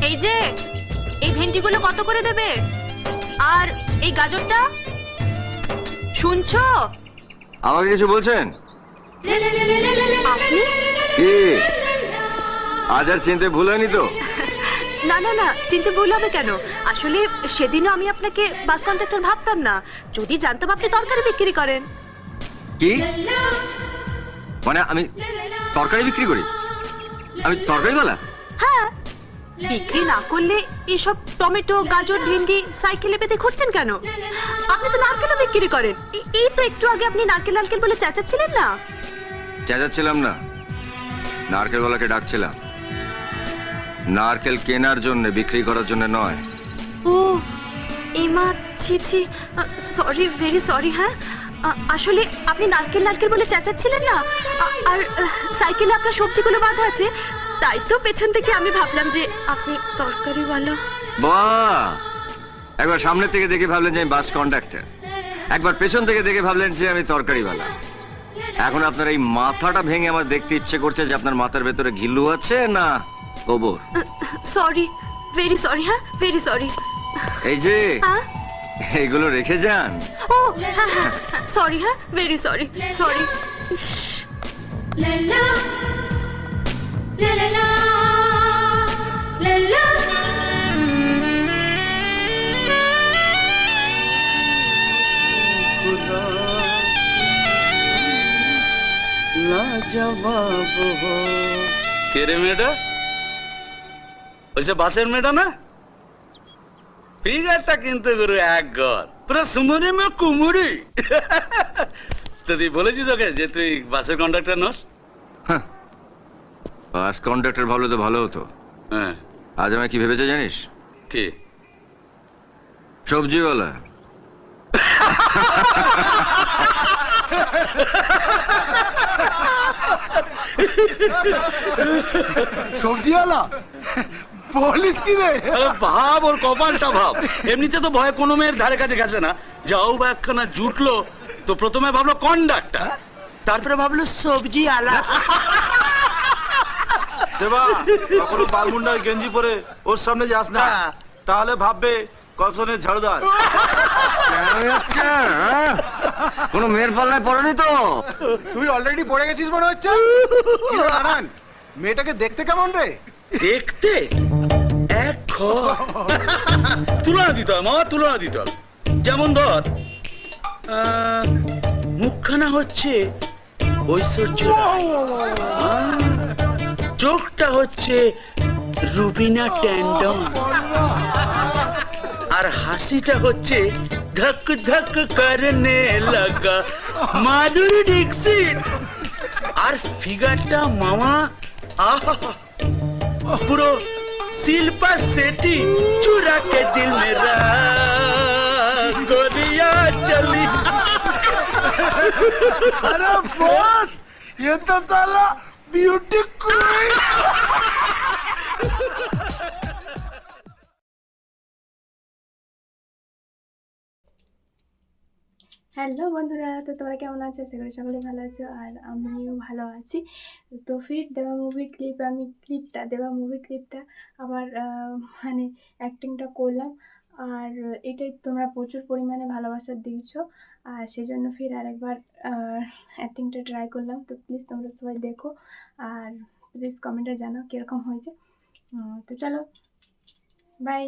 এই যে এই ভেন্ডিগুলো কত করে দেবে? আর এই গাজরটা? শুনছো? আমাকে কিছু বলছেন? আপনি? কি আজ আর চিনতে ভুল হয়নি তো? না না না, চিনতে ভুল হবে কেন? আসলে সেদিনও আমি আপনাকে বাস কন্ডাক্টর ভাবতাম না। যদি জানতাম আপনি তরকারি বিক্রি করেন। কি মানে আমি তরকারি বিক্রি করি? আমি তরকারিওয়ালা? হ্যাঁ, বিক্রি না করলে এসব টমেটো গাজর ভেন্ডি সাইকেলে পেতে ঘুরছেন কেন? আপনি তো নারকেলও বিক্রি করেন। এই তো একটু আগে আপনি নারকেল নারকেল বলে চেঁচাচ্ছিলেন না? চেঁচাচ্ছিলাম না, নারকেলওয়ালাকে ডাকছিলাম। নারকেল কেনার জন্য, বিক্রি করার জন্য নয়। ও এমা, ছি ছি, সরি, ভেরি সরি। হ্যাঁ, আসলে আপনি নারকেল নারকেল বলে চেঁচাচ্ছিলেন না, আর সাইকেলে আপনার সবজিগুলো বাঁধা আছে, তাই তো পেছন থেকে আমি ভাবলাম যে আপনি তরকারিওয়ালা। বাহ, একবার সামনে থেকে দেখে ভাবলেন যে আমি বাস কন্ডাক্টর, একবার পেছন থেকে দেখে ভাবলেন যে আমি তরকারিওয়ালা। এখন আপনার এই মাথাটা ভেঙে আমার দেখতে ইচ্ছে করছে যে আপনার মাথার ভেতরে ঘিলু আছে না গোবর। Sorry, very sorry. হ্যাঁ, ভেরি সরি। এই যে হ্যাঁ, এইগুলো রেখে যান। ও হ্যাঁ হ্যাঁ, সরি। হ্যাঁ, ভেরি সরি, সরি। কে রে মেয়েটা? ওই যে বাসের মেয়েটা না? ফিগারটা কিন্তু গুরু এক ঘর, পুরো সুমুরি মে কুমুরি। তো তুই বলেছিস ওকে যে তুই বাসের কন্ডাক্টর নস? বাস কন্ডাক্টর ভাবলে তো ভালো হতো। হ্যাঁ, আজ আমায় কি ভেবেছে জানিস? কি? সবজিওয়ালা। সবজিওয়ালা বলিস কি রে? আরে ভাব, ওর কপালটা ভাব। এমনিতে তো ভয়ে কোনো মেয়ের ধারে কাছে গেছে না, যাও বা একখানা জুটলো তো প্রথমে ভাবলো কন্ডাক্টর, তারপরে ভাবলো সবজি আলা। দেবা কখনো বালমুন্ডা গেঞ্জি পরে ওর সামনে যাস না, তাহলে ভাববে কলসনের ঝাড়ুদার। কোনো মেয়ের পাল্লায় পড়েনি তো? তুই অলরেডি পড়ে গেছিস মনে হচ্ছে। কি রে নারায়ণ, মেয়েটাকে দেখতে কেমন রে? দেখতে এক তুলনা দিতে হবে মামা, তুলনা দিতে হবে। যেমন ধর মুখখানা হচ্ছে ঐশ্বর্য রায়, চোখটা হচ্ছে রুবিনা ট্যান্ডন, আর হাসিটা হচ্ছে ধক ধক করনে লাগা মাধুরী দীক্ষিত, আর ফিগারটা মামা আহা পুরো শিল্পা শেঠি, চুরা के दिल मेरा गोरिया चली। अरे बॉस, ये तो साला ब्यूटी क्वीन। হ্যালো বন্ধুরা, তো তোমরা কেমন আছো? আশা করি সকলে ভালো আছো, আর আমিও ভালো আছি। তো ফির দেওয়া মুভি ক্লিপটা আবার মানে অ্যাক্টিংটা করলাম, আর এটাই তোমরা প্রচুর পরিমাণে ভালোবাসা দিয়েছো, আর সেজন্য ফির আরেকবার অ্যাক্টিংটা ট্রাই করলাম। তো প্লিজ তোমরা সবাই দেখো, আর প্লিজ কমেন্টে জানাও কীরকম হয়েছে। তো চলো, বাই।